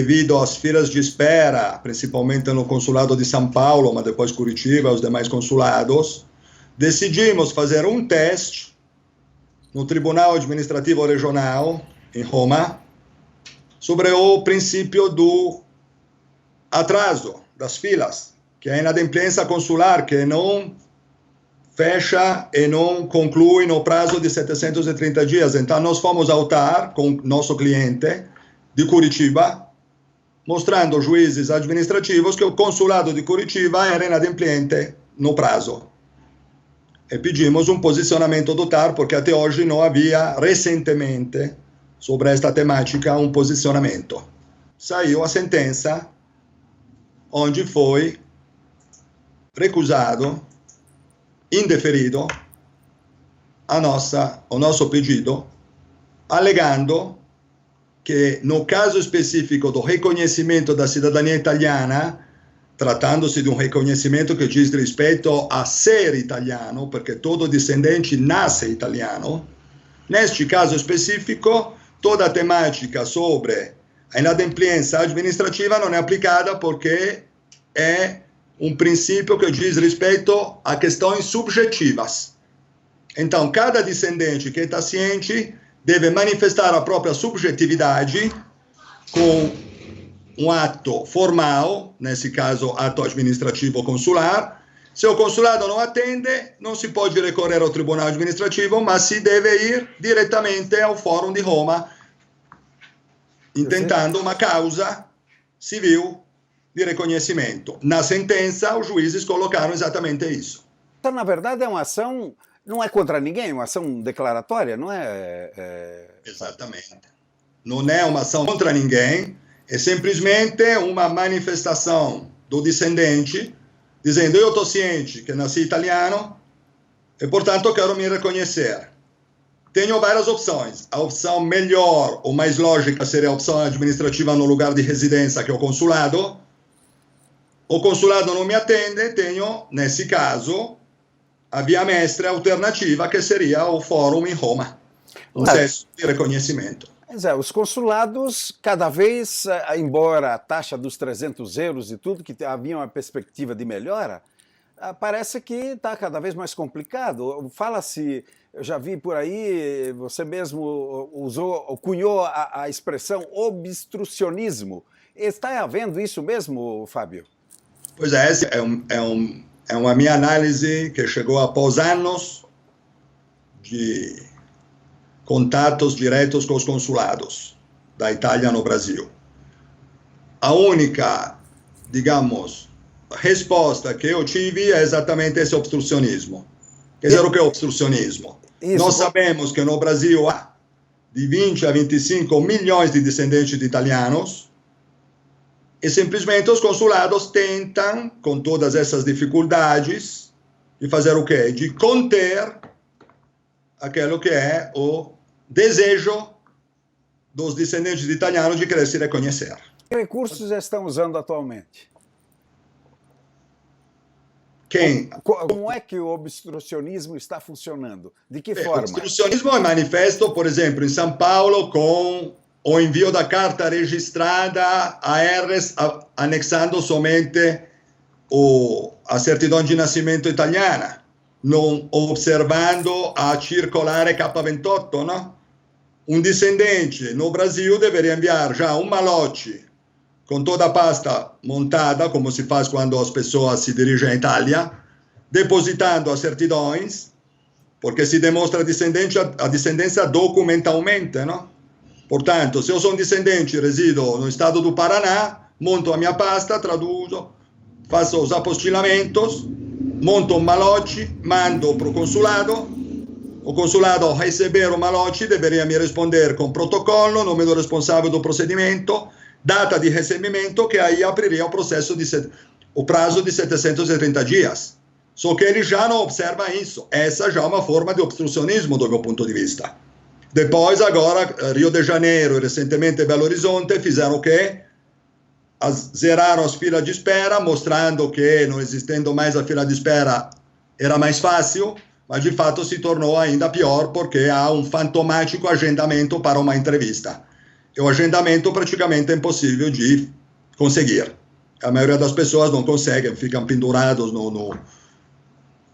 devido às filas de espera, principalmente no consulado de São Paulo, mas depois Curitiba e os demais consulados, decidimos fazer um teste no Tribunal Administrativo Regional, em Roma, sobre o princípio do atraso das filas, que é a inadimplência consular, que não fecha e não conclui no prazo de 730 dias. Então, nós fomos autar com nosso cliente de Curitiba, mostrando aos juízes administrativos que o consulado de Curitiba era inadimplente no prazo. E pedimos um posicionamento do TAR, porque até hoje não havia, recentemente, sobre esta temática, um posicionamento. Saiu a sentença, onde foi recusado, indeferido, o nosso pedido, alegando que, no caso específico do reconhecimento da cidadania italiana, trattandosi di un riconoscimento che dice rispetto a ser italiano, perché todo discendente nasce italiano, neste caso specifico, toda a temática sobre a inadimplência administrativa non è applicata perché è un princípio que diz respeito a questões subjetivas. Então, cada descendente que está ciente deve manifestar a própria subjetividade com um ato formal, nesse caso, ato administrativo consular. Se o consulado não atende, não se pode recorrer ao tribunal administrativo, mas se deve ir diretamente ao Fórum de Roma, intentando uma causa civil de reconhecimento. Na sentença, os juízes colocaram exatamente isso. Então, na verdade, é uma ação, não é contra ninguém, é uma ação declaratória, não é? Exatamente. Não é uma ação contra ninguém, é simplesmente uma manifestação do descendente, dizendo, eu estou ciente que nasci italiano e, portanto, quero me reconhecer. Tenho várias opções. A opção melhor ou mais lógica seria a opção administrativa no lugar de residência, que é o consulado. O consulado não me atende, tenho, nesse caso, a via mestra alternativa, que seria o fórum em Roma, um processo de reconhecimento. Mas os consulados, cada vez, embora a taxa dos 300 euros e tudo, que havia uma perspectiva de melhora, parece que está cada vez mais complicado. Fala-se, eu já vi por aí, você mesmo cunhou a expressão obstrucionismo. Está havendo isso mesmo, Fábio? Pois é, essa é uma minha análise que chegou após anos de contatos diretos com os consulados da Itália no Brasil. A única, digamos, resposta que eu tive é exatamente esse obstrucionismo. Quer dizer, o que é obstrucionismo? Isso. Nós sabemos que no Brasil há de 20 a 25 milhões de descendentes de italianos, e simplesmente os consulados tentam, com todas essas dificuldades, de fazer o quê? De conter aquilo que é o desejo dos descendentes de italianos de querer se reconhecer. Que recursos estão usando atualmente? Quem? Como é que o obstrucionismo está funcionando? De que forma? O obstrucionismo é manifesto, por exemplo, em São Paulo, com o envio da carta registrada a ERRES, anexando somente a certidão de nascimento italiana, não observando a circolare K28, não? Um descendente no Brasil deveria enviar já um malote com toda a pasta montada, como se faz quando as pessoas se dirigem à Itália, depositando as certidões, porque se demonstra a descendência documentalmente, não? Portanto, se eu sou um descendente e resido no estado do Paraná, monto a minha pasta, traduzo, faço os apostilamentos, monto um malote, mando para o consulado ao receber o malote deveria me responder com protocolo, nome do responsável do procedimento, data de recebimento, que aí abriria o prazo de 730 dias. Só que ele já não observa isso. Essa já é uma forma de obstrucionismo do meu ponto de vista. Depois, agora, Rio de Janeiro e recentemente Belo Horizonte fizeram o quê? Zeraram as filas de espera, mostrando que, não existendo mais a fila de espera, era mais fácil, mas de fato se tornou ainda pior, porque há um fantomático agendamento para uma entrevista. e o agendamento praticamente é impossível de conseguir. A maioria das pessoas não conseguem, ficam pendurados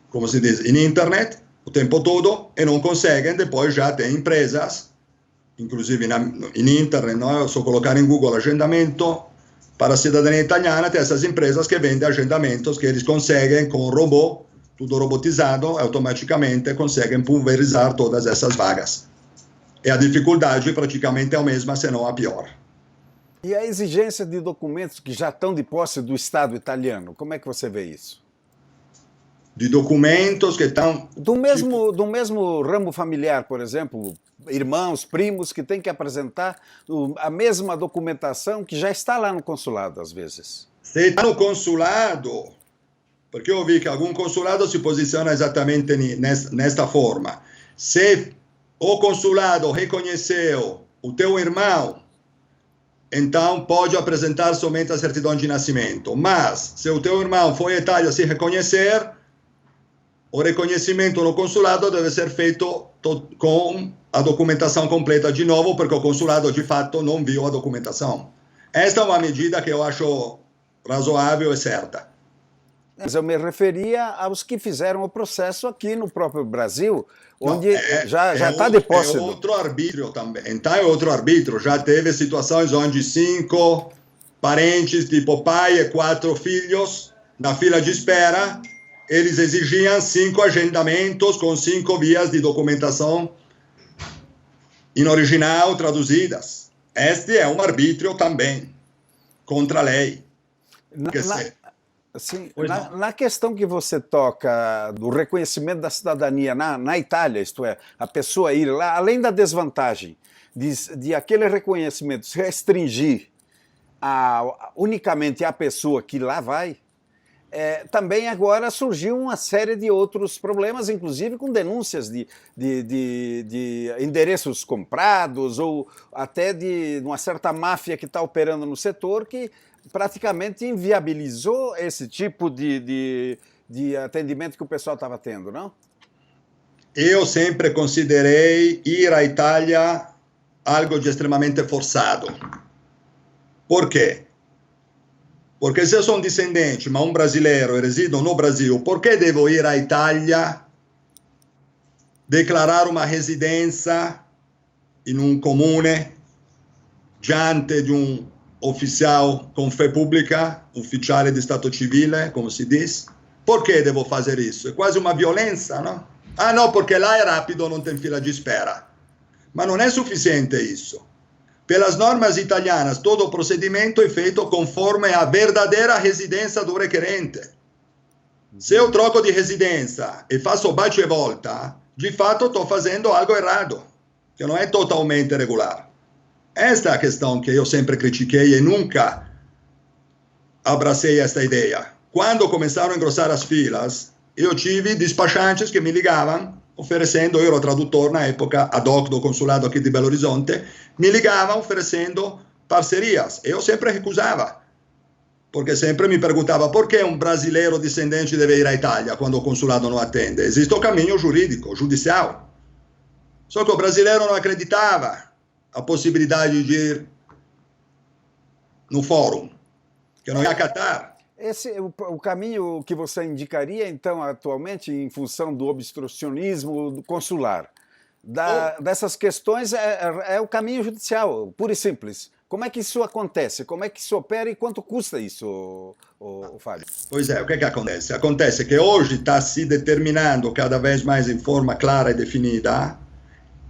como se diz, em internet o tempo todo e não conseguem. Depois já tem empresas, inclusive em internet, não? Só colocar em Google agendamento para a cidadania italiana, tem essas empresas que vendem agendamentos que eles conseguem com robô, tudo robotizado, automaticamente conseguem pulverizar todas essas vagas. E a dificuldade praticamente é a mesma, se não a pior. E a exigência de documentos que já estão de posse do Estado italiano, como é que você vê isso? De documentos que estão... Do mesmo ramo familiar, por exemplo, irmãos, primos, que têm que apresentar a mesma documentação que já está lá no consulado, às vezes. Se está no consulado, porque eu vi que algum consulado se posiciona exatamente nesta forma. Se o consulado reconheceu o teu irmão, então pode apresentar somente a certidão de nascimento. Mas, se o teu irmão foi à Itália se reconhecer, o reconhecimento no consulado deve ser feito com a documentação completa de novo, porque o consulado, de fato, não viu a documentação. Esta é uma medida que eu acho razoável e certa. Mas eu me referia aos que fizeram o processo aqui no próprio Brasil, onde já está de posse. É outro arbítrio também. Então é outro arbítrio. Já teve situações onde 5 parentes, tipo pai e 4 filhos, na fila de espera, eles exigiam 5 agendamentos com 5 vias de documentação em original traduzidas. Este é um arbítrio também, contra a lei. Na questão que você toca do reconhecimento da cidadania na Itália, isto é, a pessoa ir lá, além da desvantagem de aquele reconhecimento se restringir unicamente à pessoa que lá vai, também agora surgiu uma série de outros problemas, inclusive com denúncias de endereços comprados ou até de uma certa máfia que está operando no setor que praticamente inviabilizou esse tipo de atendimento que o pessoal estava tendo, não? Eu sempre considerei ir à Itália algo de extremamente forçado. Por quê? Porque se eu sou um descendente, mas um brasileiro e resido no Brasil, por que devo ir à Itália, declarar uma residência em um comune, diante de um oficial com fé pública, ufficiale di stato civile, como se diz? Por que devo fazer isso? É quase uma violência, não? Ah, não, porque lá é rápido, não tem fila de espera. Mas não é suficiente isso. Pelas normas italianas, todo o procedimento é feito conforme a verdadeira residência do requerente. Se eu troco de residência e faço bate e volta, de fato estou fazendo algo errado, que não é totalmente regular. Esta é a questão que eu sempre critiquei e nunca abracei esta ideia. Quando começaram a engrossar as filas, eu tive despachantes que me ligavam, oferecendo, eu era tradutor na época, ad hoc do consulado aqui de Belo Horizonte, me ligavam oferecendo parcerias. Eu sempre recusava, porque sempre me perguntava por que um brasileiro descendente deve ir à Itália quando o consulado não atende. Existe o caminho jurídico, judicial. Só que o brasileiro não acreditava a possibilidade de ir no fórum, que não ia acatar. Esse é o caminho que você indicaria, então, atualmente, em função do obstrucionismo consular. Dessas questões é o caminho judicial, puro e simples. Como é que isso acontece? Como é que isso opera e quanto custa isso, Fábio? Pois é, o que acontece? Acontece que hoje está se determinando cada vez mais em forma clara e definida,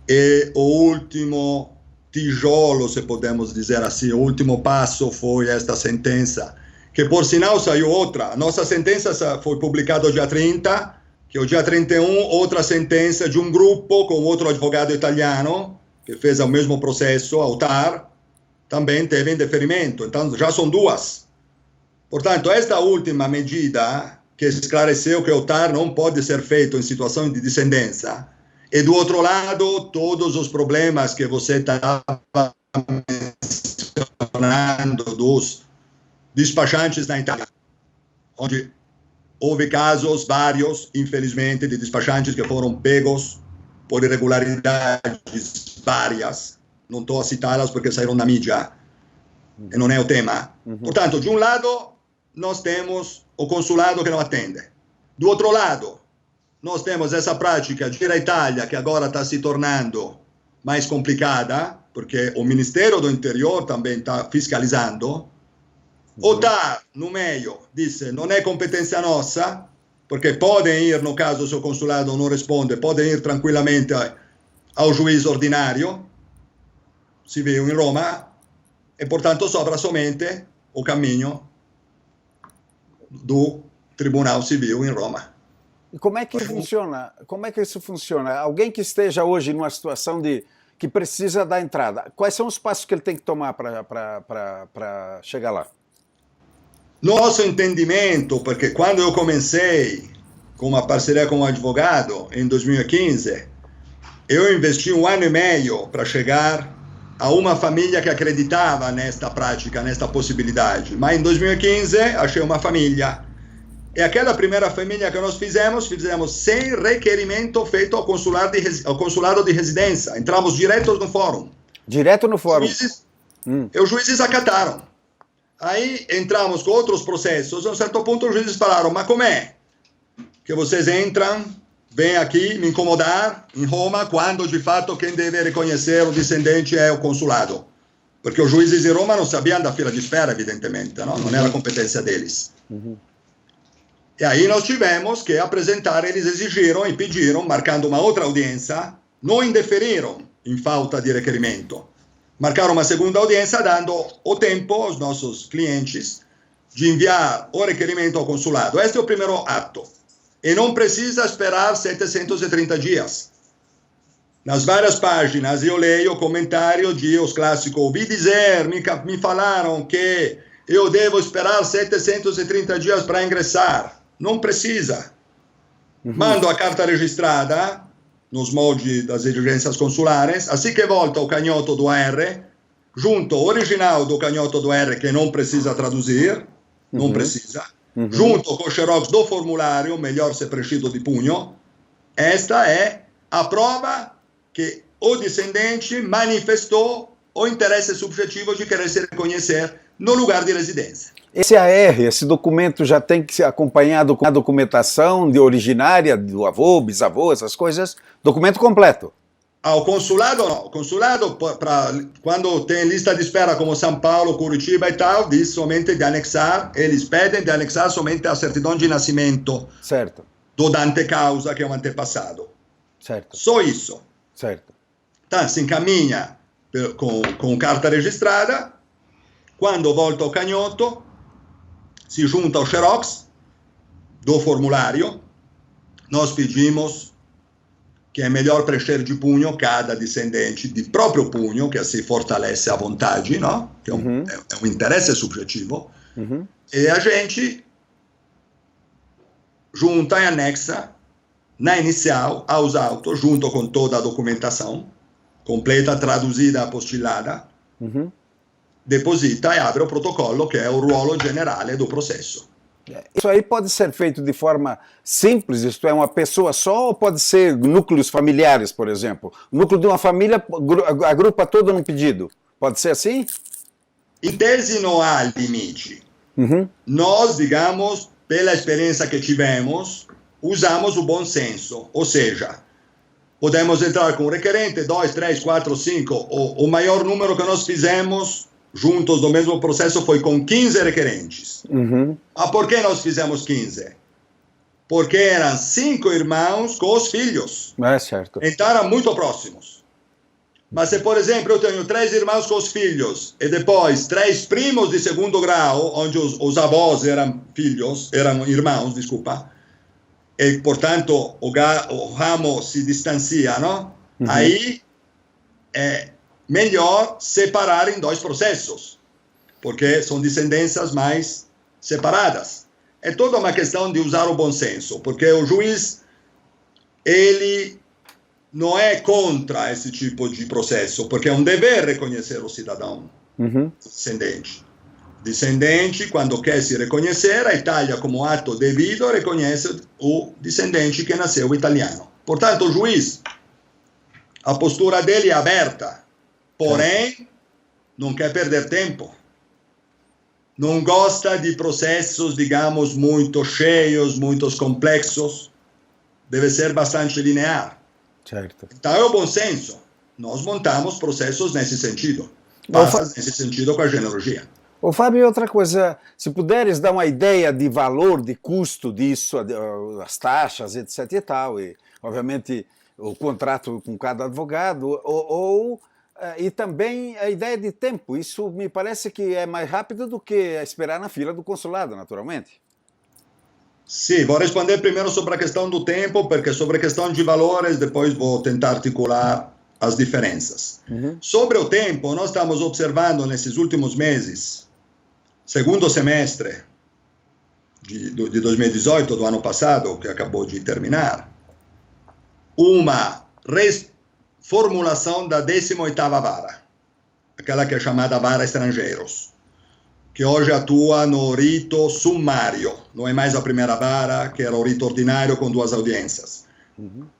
e o último tijolo, se podemos dizer assim, o último passo foi esta sentença, que por sinal saiu outra. A nossa sentença foi publicada no dia 30, que o dia 31, outra sentença de um grupo com outro advogado italiano, que fez o mesmo processo, ao TAR, também teve indeferimento. Então, já são 2. Portanto, esta última medida, que esclareceu que o TAR não pode ser feito em situação de descendência, e do outro lado, todos os problemas que você estava mencionando dos despachantes na Itália, onde houve casos vários, infelizmente, de despachantes que foram pegos por irregularidades várias não estou a citá-las porque saíram na mídia, e não é o tema. Portanto, de um lado, nós temos o consulado que não atende. Do outro lado, nós temos essa prática de ir à Itália, que agora está se tornando mais complicada, porque o Ministério do Interior também está fiscalizando. O TAR, no meio, disse, não é competência nossa, porque podem ir, no caso se o consulado não responde, podem ir tranquillamente ao juiz ordinário civil em Roma, e portanto sobra somente o caminho do Tribunal Civil em Roma. E como é que funciona? Como é que isso funciona? Alguém que esteja hoje numa situação de que precisa da entrada, quais são os passos que ele tem que tomar para chegar lá? Nosso entendimento, porque quando eu comecei com uma parceria com um advogado, em 2015, eu investi 1 ano e meio para chegar a uma família que acreditava nesta prática, nesta possibilidade. Mas em 2015 achei uma família. E aquela primeira família que nós fizemos sem requerimento feito ao consulado de residência. Entramos direto no fórum. Direto no fórum? E os juízes acataram. Aí entramos com outros processos. A um certo ponto os juízes falaram, mas como é que vocês entram, vêm aqui me incomodar em Roma, quando de fato quem deve reconhecer o descendente é o consulado? Porque os juízes em Roma não sabiam da fila de espera, evidentemente, não era competência deles. E aí nós tivemos que apresentar, eles exigiram e pediram, marcando uma outra audiência, não indeferiram em falta de requerimento. Marcaram uma segunda audiência, dando o tempo aos nossos clientes de enviar o requerimento ao consulado. Este é o primeiro ato. E não precisa esperar 730 dias. Nas várias páginas eu leio comentários de os clássicos, ouvi dizer, me falaram que eu devo esperar 730 dias para ingressar. Não precisa. Mando a carta registrada, nos moldes das exigências consulares, assim que volta o canhoto do AR, junto o original do canhoto do AR, que não precisa traduzir, não precisa, junto com o xerox do formulário, melhor se preenchido de punho. Esta é a prova que o descendente manifestou o interesse subjetivo de querer se reconhecer no lugar de residência. Esse AR, esse documento já tem que ser acompanhado com a documentação de originária do avô, bisavô, essas coisas, documento completo. Ao consulado, não. O consulado, quando tem lista de espera como São Paulo, Curitiba e tal, diz somente de anexar, eles pedem de anexar somente a certidão de nascimento do dante causa, que é um antepassado. Certo. Só isso. Certo. Então, se encaminha com carta registrada, quando volta o canhoto, se junta ao xerox do formulário, nós pedimos que é melhor preencher de punho cada descendente de próprio punho, que assim fortalece a vontade, não? Que é um interesse subjetivo, e a gente junta e anexa na inicial aos autos, junto com toda a documentação, completa, traduzida, apostilada, deposita e abre o protocolo, que é o ruolo generale do processo. Isso aí pode ser feito de forma simples, isto é, uma pessoa só, ou pode ser núcleos familiares, por exemplo? O núcleo de uma família agrupa todo num pedido. Pode ser assim? Em tese não há limite. Nós, digamos, pela experiência que tivemos, usamos o bom senso. Ou seja, podemos entrar com o requerente, 2, 3, 4, 5. O maior número que nós fizemos juntos no mesmo processo foi com 15 requerentes. Ah, por que nós fizemos 15? Porque eram 5 irmãos com os filhos. É certo. Então eram muito próximos. Mas se, por exemplo, eu tenho 3 irmãos com os filhos e depois 3 primos de segundo grau, onde os avós eram irmãos, desculpa, e, portanto, o ramo se distancia, não? Aí é melhor separar em 2 processos, porque são descendências mais separadas. É toda uma questão de usar o bom senso, porque o juiz, ele não é contra esse tipo de processo, porque é um dever reconhecer o cidadão descendente. Descendente, quando quer se reconhecer, a Itália, como ato devido, reconhece o descendente que nasceu italiano. Portanto, o juiz, a postura dele é aberta porém não quer perder tempo. Não gosta de processos, digamos, muito cheios, muito complexos. Deve ser bastante linear. Certo. Então é o bom senso. Nós montamos processos nesse sentido. Passa nesse sentido com a genealogia. Ô Fábio, outra coisa, se puderes dar uma ideia de valor, de custo disso, as taxas, etc e tal, e obviamente o contrato com cada advogado, e também a ideia de tempo. Isso me parece que é mais rápido do que esperar na fila do consulado, naturalmente. Sim, vou responder primeiro sobre a questão do tempo, porque sobre a questão de valores depois vou tentar articular as diferenças. Sobre o tempo, nós estamos observando nesses últimos meses, segundo semestre de 2018, do ano passado, que acabou de terminar, uma reformulação da 18ª vara, aquela que é chamada vara estrangeiros, que hoje atua no rito sumário, não é mais a primeira vara, que era o rito ordinário com 2 audiências.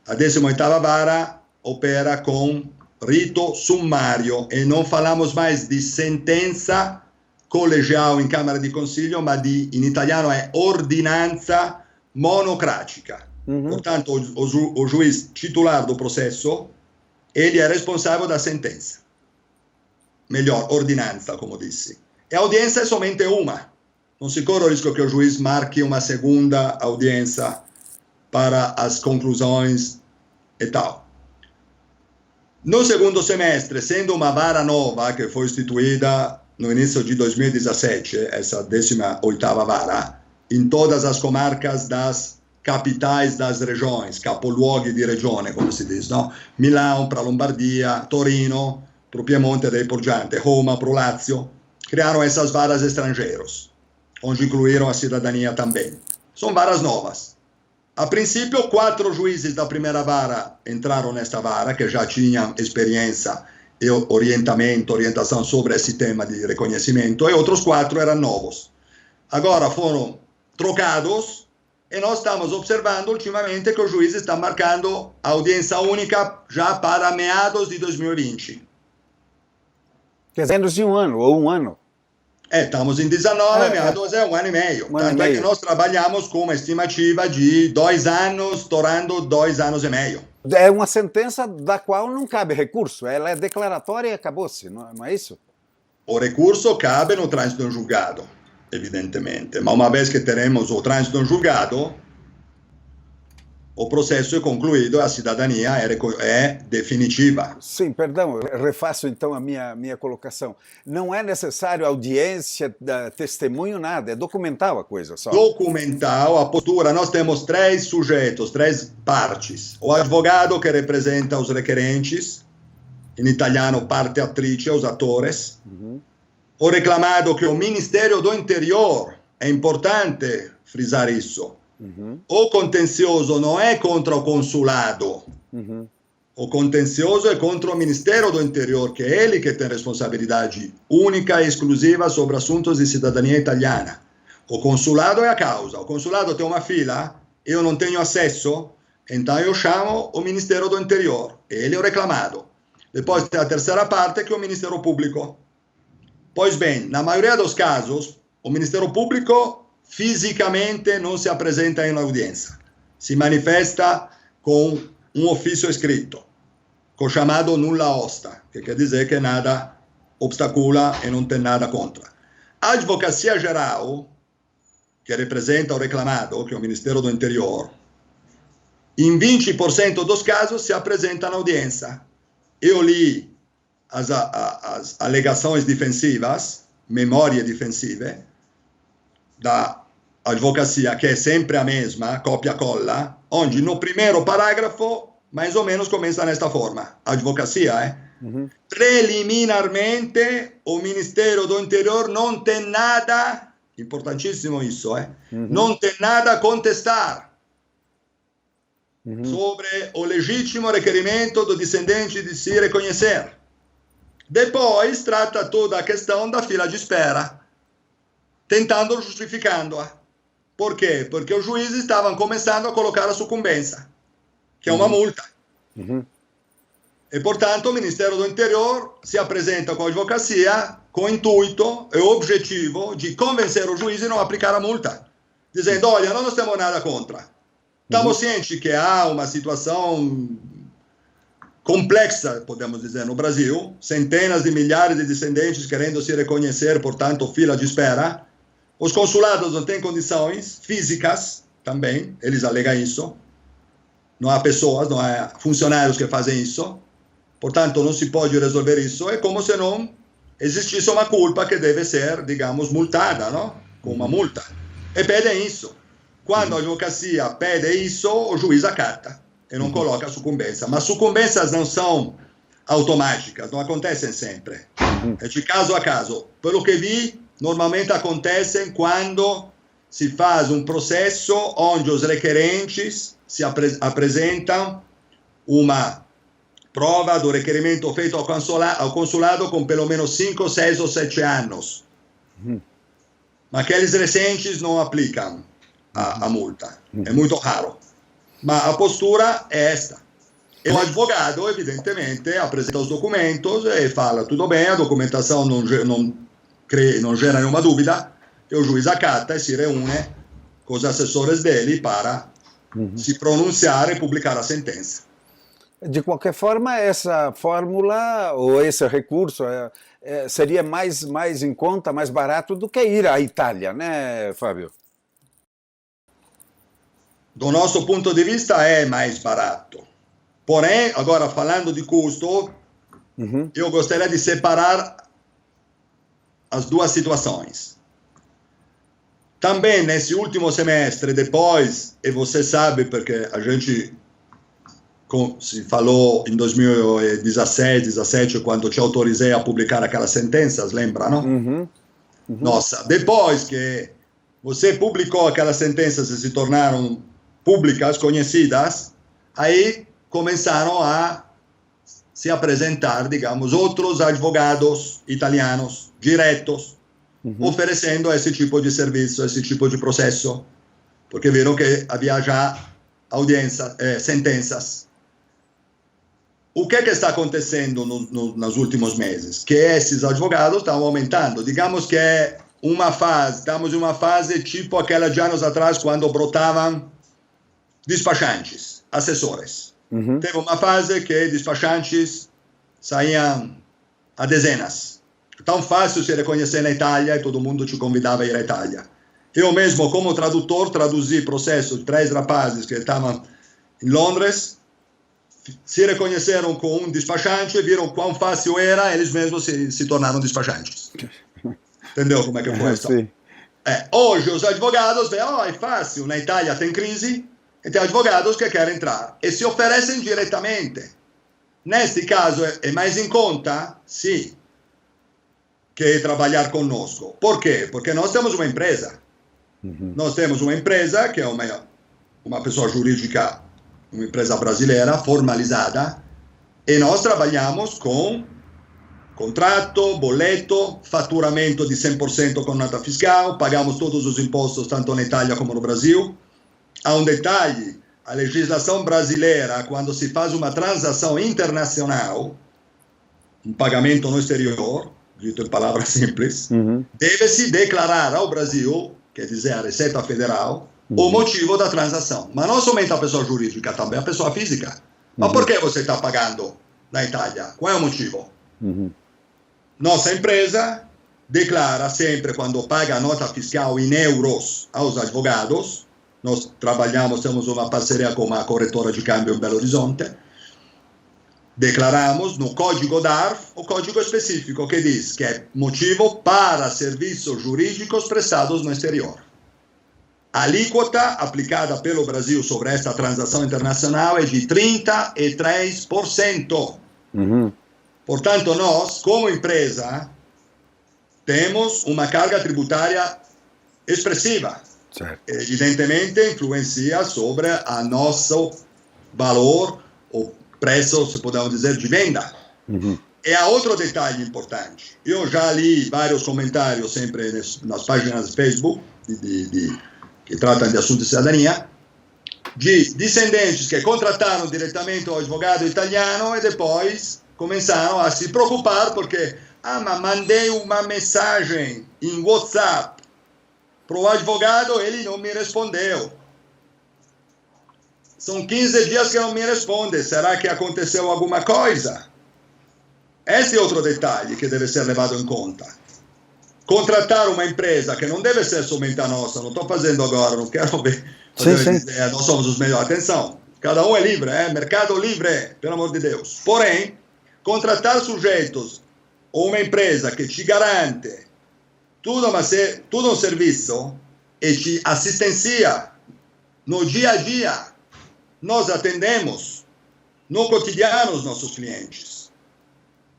A 18ª vara opera com rito sumário, e não falamos mais de sentença colegial em Câmara de Consiglio, mas em italiano é ordinanza monocrática. Portanto, o juiz titular do processo, ele é responsável da sentença. Melhor, ordinanza, como disse. E a audiência é somente uma. Não se corre o risco que o juiz marque uma segunda audiência para as conclusões e tal. No segundo semestre, sendo uma vara nova que foi instituída no início de 2017, essa 18ª vara, em todas as comarcas das capitais das regiões, capoluoghi di regione, come si dice, no? Milão para Lombardia, Torino para o Piemonte e por diante, Roma para o Lazio, criaram essas varas estrangeiros, onde incluíram a cidadania também. São varas novas. A princípio, 4 juízes da primeira vara entraram nesta vara, que já tinham experiência e orientação sobre esse tema de reconhecimento, e outros 4 eram novos. Agora foram trocados, e nós estamos observando ultimamente que o juiz está marcando a audiência única já para meados de 2020. Quer dizer, menos de um ano, ou um ano. Estamos em 19, meados é um ano e meio. Tanto é que nós trabalhamos com uma estimativa de 2 anos, estourando 2 anos e meio. É uma sentença da qual não cabe recurso, ela é declaratória e acabou-se, não é isso? O recurso cabe no trânsito de um julgado, evidentemente, mas uma vez que teremos o trânsito de um julgado, o processo é concluído, a cidadania é definitiva. Sim, perdão, refaço então a minha colocação. Não é necessário audiência, testemunho, nada, é documental a coisa só. Documental, a postura, nós temos 3 sujeitos, 3 partes. O advogado que representa os requerentes, em italiano parte attrice, os atores. O reclamado que é o Ministério do Interior, é importante frisar isso. O contencioso não é contra o consulado, o contencioso é contra o Ministério do Interior, que é ele que tem responsabilidade única e exclusiva sobre assuntos de cidadania italiana. O consulado é a causa, o consulado tem uma fila, eu não tenho acesso, então eu chamo o Ministério do Interior, ele é o reclamado. Depois tem a terceira parte, que é o Ministério Público. Pois bem, na maioria dos casos, o Ministério Público fisicamente não se apresenta em audiência. Se manifesta com um ofício escrito, com o chamado nulla osta, que quer dizer que nada obstacula e não tem nada contra. A Advocacia Geral, que representa o reclamado, que é o Ministério do Interior, em 20% dos casos se apresenta na audiência. Eu li as alegações defensivas, memórie defensive, da advocacia, que é sempre a mesma, copia-colla, onde no primeiro parágrafo, mais ou menos, começa nesta forma. A advocacia, preliminarmente, o Ministério do Interior não tem nada, importantíssimo isso, não tem nada a contestar sobre o legítimo requerimento do descendente de se reconhecer. Depois, trata toda a questão da fila de espera, tentando justificando-a. Por quê? Porque os juízes estavam começando a colocar a sucumbência, que é uma multa. E, portanto, o Ministero do Interior se apresenta com a advocacia com o intuito e o objetivo de convencer o juiz a não aplicar a multa, dizendo, olha, não nós temos nada contra. Estamos cientes que há uma situação complexa, podemos dizer, no Brasil, centenas de milhares de descendentes querendo se reconhecer, portanto, fila de espera. Os consulados não têm condições físicas também, eles alegam isso. Não há pessoas, não há funcionários que fazem isso. Portanto, não se pode resolver isso. É como se não existisse uma culpa que deve ser, digamos, multada, não? Com uma multa. E pedem isso. Quando a advocacia pede isso, o juiz acata e não coloca sucumbência. Mas sucumbências não são automáticas, não acontecem sempre. É de caso a caso. Pelo que vi, normalmente acontecem quando se faz um processo onde os requerentes se apresentam uma prova do requerimento feito ao consulado com pelo menos 5, 6 ou 7 anos. Mas aqueles recentes não aplicam a multa. É muito raro. Mas a postura é esta. E o advogado, evidentemente, apresenta os documentos e fala, tudo bem, a documentação não gera nenhuma dúvida, e o juiz acata e se reúne com os assessores dele para se pronunciar e publicar a sentença. De qualquer forma, essa fórmula ou esse recurso seria mais em conta, mais barato do que ir à Itália, né, Fábio? Do nosso ponto de vista é mais barato. Porém, agora falando de custo, eu gostaria de separar as duas situações. Também nesse último semestre, depois, e você sabe porque a gente se falou em 2017, 2017, quando te autorizei a publicar aquelas sentenças, lembra, não? Nossa, depois que você publicou aquelas sentenças e se tornaram públicas, conhecidas, aí começaram a se apresentar, digamos, outros advogados italianos diretos, oferecendo esse tipo de serviço, esse tipo de processo, porque viram que havia já sentenças. O que está acontecendo nos últimos meses? Que esses advogados estão aumentando. Digamos que é estamos em uma fase tipo aquela de anos atrás, quando brotavam despachantes, assessores. Teve uma fase que despachantes saíam a dezenas. Tão fácil se reconhecer na Itália e todo mundo te convidava a ir à Itália. Eu mesmo, como tradutor, traduzi processos de 3 rapazes que estavam em Londres, se reconheceram com um despachante, viram quão fácil era, eles mesmos se tornaram despachantes. Entendeu como é que foi isso? Hoje os advogados veem, é fácil, na Itália tem crise, e tem advogados que querem entrar, e se oferecem diretamente. Neste caso é mais em conta, sim, que trabalhar conosco. Por quê? Porque nós temos uma empresa. Nós temos uma empresa que é uma pessoa jurídica, uma empresa brasileira formalizada, e nós trabalhamos com contrato, boleto, faturamento de 100% com nota fiscal, pagamos todos os impostos, tanto na Itália como no Brasil. Há um detalhe, a legislação brasileira, quando se faz uma transação internacional, um pagamento no exterior, dito em palavras simples, deve-se declarar ao Brasil, quer dizer, à Receita Federal, o motivo da transação. Mas não somente a pessoa jurídica, também a pessoa física. Mas por que você está pagando na Itália? Qual é o motivo? Nossa empresa declara sempre, quando paga a nota fiscal em euros aos advogados, nós temos uma parceria com uma corretora de câmbio em Belo Horizonte, declaramos no código DARF o código específico que diz que é motivo para serviços jurídicos prestados no exterior. A alíquota aplicada pelo Brasil sobre esta transação internacional é de 33%. Portanto, nós, como empresa, temos uma carga tributária expressiva. Certo. Evidentemente, influencia sobre a nosso valor, o preço, se podemos dizer, de venda. E há outro detalhe importante. Eu já li vários comentários sempre nas páginas de Facebook que tratam de assuntos de cidadania, de discendentes que contrataram diretamente o advogado italiano e depois começaram a se preocupar porque, mas mandei uma mensagem em WhatsApp para o advogado, ele não me respondeu. São 15 dias que não me responde. Será que aconteceu alguma coisa? Esse é outro detalhe que deve ser levado em conta. Contratar uma empresa que não deve ser somente a nossa, não estou fazendo agora, não quero ver. Dizer, nós somos os melhores. Atenção, cada um é livre, mercado livre, pelo amor de Deus. Porém, contratar sujeitos ou uma empresa que te garante tudo um serviço e te assistencia no dia a dia, nós atendemos no cotidiano os nossos clientes.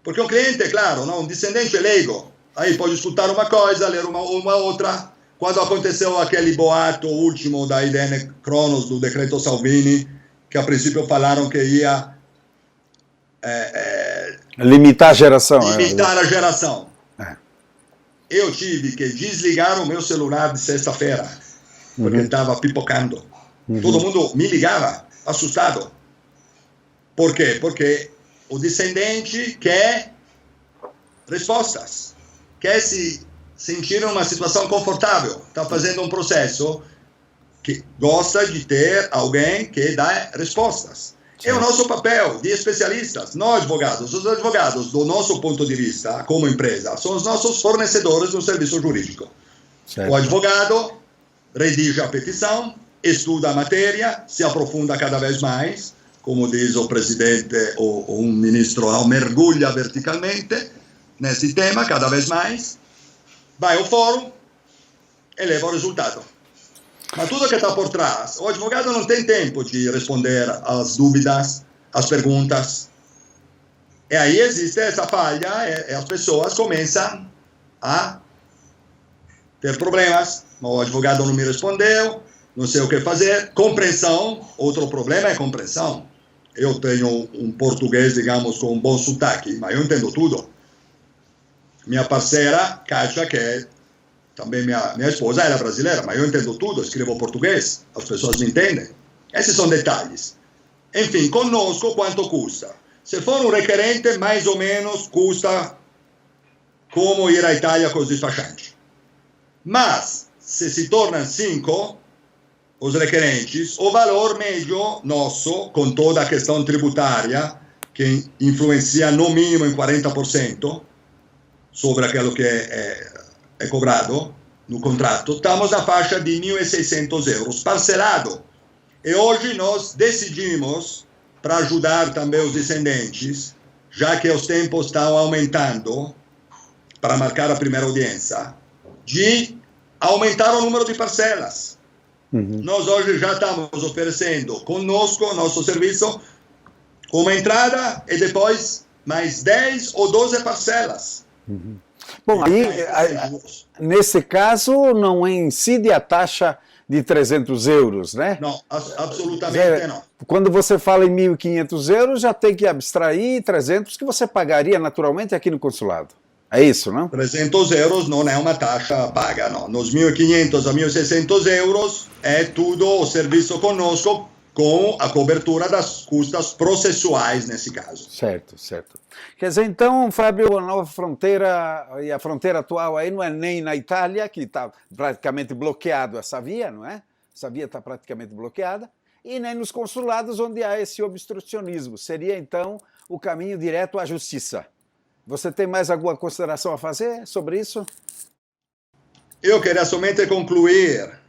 Porque um cliente, claro, um discendente leigo, aí pode escutar uma coisa, ler uma outra. Quando aconteceu aquele boato último da IDN Cronos, do decreto Salvini, que a princípio falaram que ia limitar a geração. Limitar a geração. Eu tive que desligar o meu celular de sexta-feira, porque estava pipocando. Todo mundo me ligava, assustado. Por quê? Porque o descendente quer respostas, quer se sentir numa situação confortável, está fazendo um processo que gosta de ter alguém que dá respostas. É o nosso papel de especialistas, nós advogados. Os advogados, do nosso ponto de vista, como empresa, são os nossos fornecedores do serviço jurídico. Certo. O advogado redige a petição, estuda a matéria, se aprofunda cada vez mais, como diz o presidente ou um ministro, mergulha verticalmente nesse tema cada vez mais, vai ao fórum e leva o resultado. Mas tudo que está por trás, o advogado não tem tempo de responder às dúvidas, às perguntas. E aí existe essa falha e as pessoas começam a ter problemas. O advogado não me respondeu, não sei o que fazer. Compreensão, outro problema é compreensão. Eu tenho um português, digamos, com um bom sotaque, mas eu entendo tudo. Minha parceira, Kátia, que é também minha esposa, ela é brasileira, mas eu entendo tudo, escrevo português, as pessoas me entendem. Esses são detalhes. Enfim, conosco quanto custa? Se for um requerente, mais ou menos custa como ir à Itália com os despachantes. Mas, se tornam 5 os requerentes, o valor médio nosso, com toda a questão tributária, que influencia no mínimo em 40%, sobre aquilo que é cobrado no contrato, estamos na faixa de 1.600 euros, parcelado. E hoje nós decidimos, para ajudar também os descendentes, já que os tempos estão aumentando, para marcar a primeira audiência, de aumentar o número de parcelas. Nós hoje já estamos oferecendo conosco, nosso serviço, uma entrada e depois mais 10 ou 12 parcelas. Bom, aí, nesse caso, não incide a taxa de 300 euros, né? Não, absolutamente não. Quando você fala em 1.500 euros, já tem que abstrair 300 que você pagaria naturalmente aqui no consulado. É isso, não? 300 euros não é uma taxa paga, não. Nos 1.500 a 1.600 euros é tudo o serviço conosco, com a cobertura das custas processuais nesse caso. Certo, certo. Quer dizer, então, Fábio, a nova fronteira e a fronteira atual aí não é nem na Itália, que está praticamente bloqueado essa via, não é? Essa via está praticamente bloqueada, e nem nos consulados onde há esse obstrucionismo. Seria, então, o caminho direto à justiça. Você tem mais alguma consideração a fazer sobre isso? Eu queria somente concluir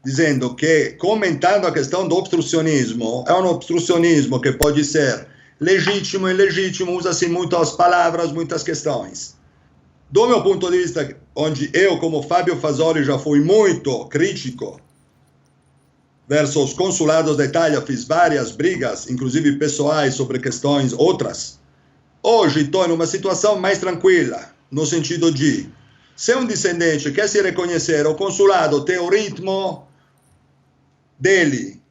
dizendo que, comentando a questão do obstrucionismo, é um obstrucionismo que pode ser legítimo e ilegítimo, usa-se muitas palavras, muitas questões. Do meu ponto de vista, onde eu, como Fábio Fasoli, já fui muito crítico versus os consulados da Itália, fiz várias brigas, inclusive pessoais, sobre questões outras. Hoje estou em uma situação mais tranquila, no sentido de, se um descendente quer se reconhecer, o consulado tem o ritmo dele,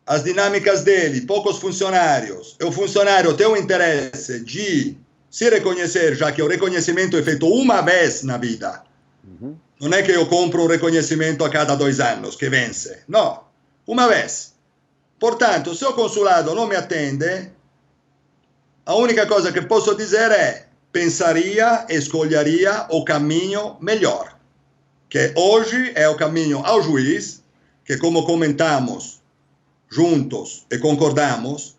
as dinâmicas dele, poucos funcionários, e o funcionário tem o interesse de se reconhecer, já que o reconhecimento é feito uma vez na vida. Não é que eu compro um reconhecimento a cada 2 anos, que vence. Não, uma vez. Portanto, se o consulado não me atende, a única coisa que posso dizer é pensaria, escolheria o caminho melhor, que hoje é o caminho ao juiz, que como comentamos juntos e concordamos,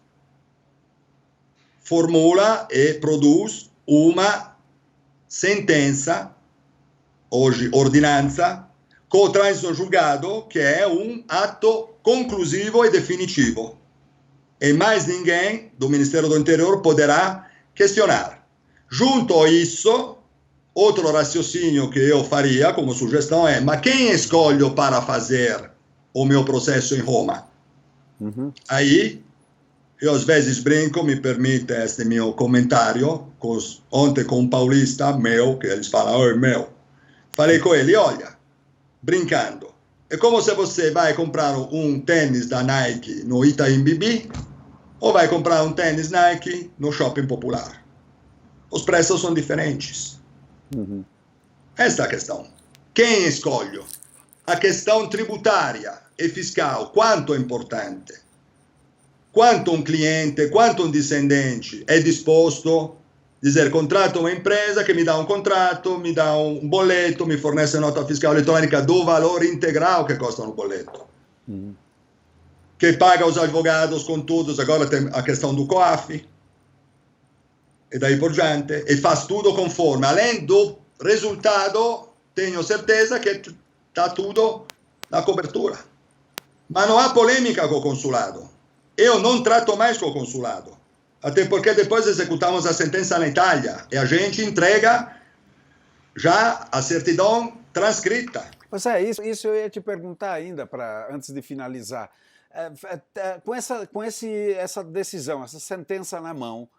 formula e produz uma sentença, hoje ordinanza, com o trânsito julgado, que é um ato conclusivo e definitivo. E mais ninguém do Ministério do Interior poderá questionar. Junto a isso, outro raciocínio que eu faria como sugestão é: mas quem escolho para fazer o meu processo em Roma? Aí, eu às vezes brinco, me permite este meu comentário, ontem com um paulista meu, que eles falam, oi meu, falei com ele, olha, brincando, é como se você vai comprar um tênis da Nike no Itaim Bibi ou vai comprar um tênis Nike no Shopping Popular. Os preços são diferentes. Esta é a questão. Quem escolhe? A questão tributária e fiscal, quanto é importante? Quanto um cliente, quanto um discendente é disposto a dizer, contrato uma empresa que me dá um contrato, me dá um boleto, mi fornece nota fiscal eletrônica do valor integral que custa um boleto. Que paga os advogados com todos, agora tem a questão do COAF, e daí por diante, e faz tudo conforme. Além do resultado, tenho certeza que está tudo na cobertura. Mas não há polêmica com o consulado. Eu não trato mais com o consulado. Até porque depois executamos a sentença na Itália e a gente entrega já a certidão transcrita. Pois é, isso eu ia te perguntar ainda, antes de finalizar. Com essa decisão, essa sentença na mão,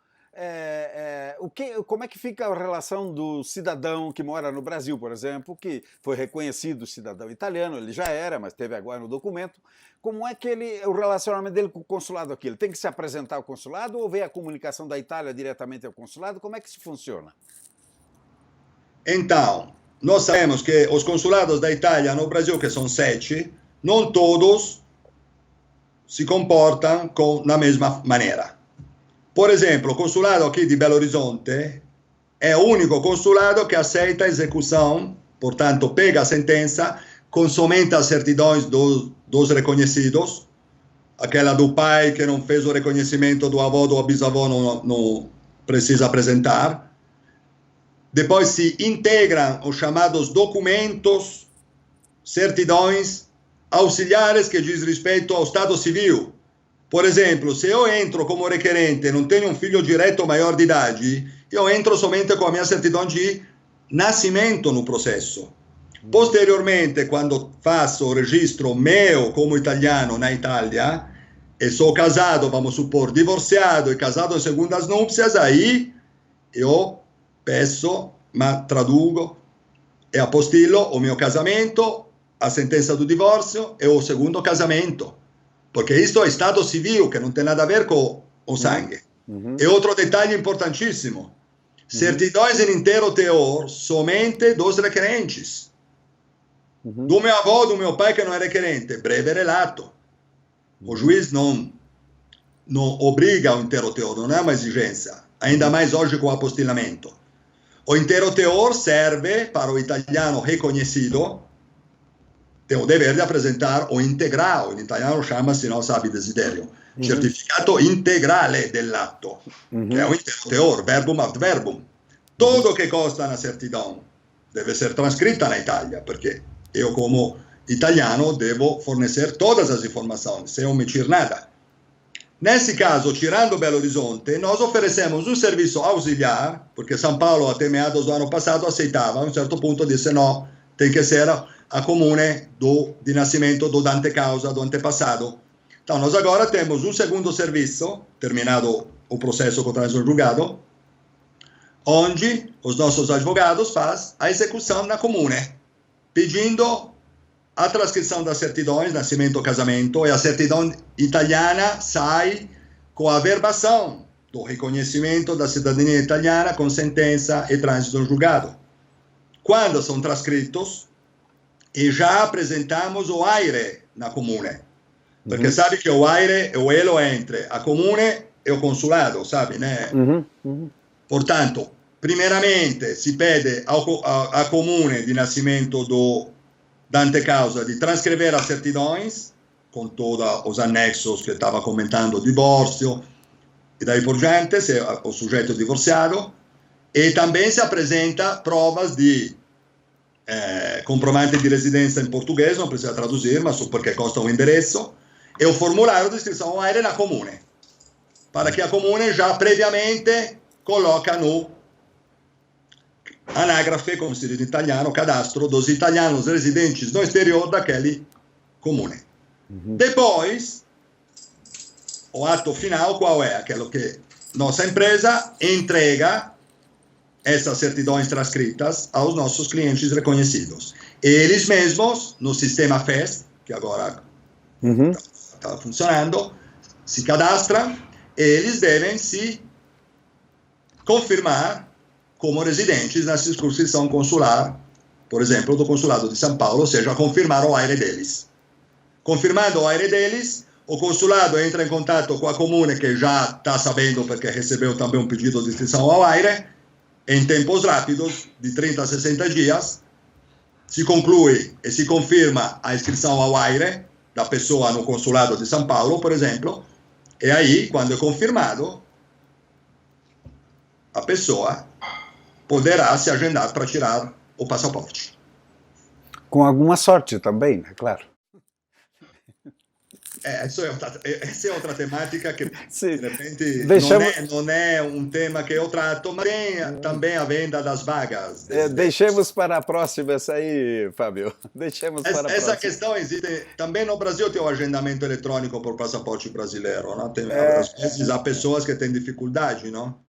como é que fica a relação do cidadão que mora no Brasil, por exemplo, que foi reconhecido cidadão italiano, ele já era, mas teve agora no documento. Como é que o relacionamento dele com o consulado aqui? Ele tem que se apresentar ao consulado ou vem a comunicação da Itália diretamente ao consulado? Como é que isso funciona? Então, nós sabemos que os consulados da Itália no Brasil, que são 7, não todos se comportam na mesma maneira. Por exemplo, o consulado aqui de Belo Horizonte é o único consulado que aceita a execução, portanto, pega a sentença com somente as certidões dos reconhecidos, aquela do pai que não fez o reconhecimento do avô ou bisavô não precisa apresentar. Depois se integram os chamados documentos, certidões auxiliares que diz respeito ao Estado civil. Por exemplo, se eu entro como requerente e não tenho um filho direto maior de idade, eu entro somente com a minha certidão de nascimento no processo. Posteriormente, quando faço o registro meu como italiano na Itália, e sou casado, vamos supor, divorciado e casado em segundas núpcias, aí eu peço, traduzo e apostillo o meu casamento, a sentença do divórcio e o segundo casamento. Porque isto é Estado civil, que não tem nada a ver com o sangue. E outro detalhe importantíssimo, certidões em inteiro teor somente dos requerentes. Do meu avô, do meu pai que não é requerente, breve relato. O juiz não obriga ao inteiro teor, não é uma exigência, ainda mais hoje com o apostilamento. O inteiro teor serve para o italiano reconhecido, tem o dever de apresentar o integral, in italiano chama-se, não sabe, desiderio, certificato integrale dell'atto, que é o inteiro teor, verbum ad verbum. Tudo que consta na certidão deve ser transcrita na Itália, porque eu, como italiano, devo fornecer todas as informações, sem omitir nada. Nesse caso, tirando Belo Horizonte, nós oferecemos um serviço auxiliar, porque São Paulo, até meados do ano passado, aceitava, a um certo ponto disse, não, tem que ser a comune de nascimento do antecausa, do antepassado. Então, nós agora temos um segundo serviço, terminado o processo com o trânsito julgado, onde os nossos advogados fazem a execução na comune, pedindo a transcrição das certidões, nascimento, casamento, e a certidão italiana sai com a verbação do reconhecimento da cidadania italiana com sentença e trânsito julgado. Quando são transcritos, e já apresentamos o AIRE na comune. Perché sabe che o aire o elo entre a comune e o consulado, sabe, né? Portanto, primeiramente si pede a comune di nascimento do dante causa de transcrever as certidões com todos os anexos que estava comentando, divórcio e daí por diante, se o sujeito divorciado, e também se apresenta provas de comprovante di residenza in portuguese, non precisa traduzir, ma perché costa un endereço, e o formulário de inscrição ao aire na comune, para que a comune já previamente coloca no anagrafe, como se diz em italiano, cadastro dos italianos residentes no exterior daquele comune. Depois, o ato final qual é? Aquilo que nossa empresa entrega essas certidões transcritas aos nossos clientes reconhecidos. Eles mesmos, no sistema FEST, que agora está funcionando, se cadastram, eles devem se confirmar como residentes na circunscrição consular, por exemplo, do Consulado de São Paulo, ou seja, confirmar o aire deles. Confirmando o aire deles, o consulado entra em contato com a comune, que já está sabendo porque recebeu também um pedido de inscrição ao aire, em tempos rápidos, de 30 a 60 dias, se conclui e se confirma a inscrição ao aire da pessoa no Consulado de São Paulo, por exemplo, e aí, quando é confirmado, a pessoa poderá se agendar para tirar o passaporte. Com alguma sorte também, é claro. Essa é outra temática que, Sim. de repente, Deixamos... não é um tema que eu trato, mas tem também a venda das vagas. Deixemos para a próxima essa aí, Fábio. Deixemos para a próxima. Essa questão existe. Também no Brasil tem o agendamento eletrônico por passaporte brasileiro. Não? Às vezes há pessoas que têm dificuldade, não?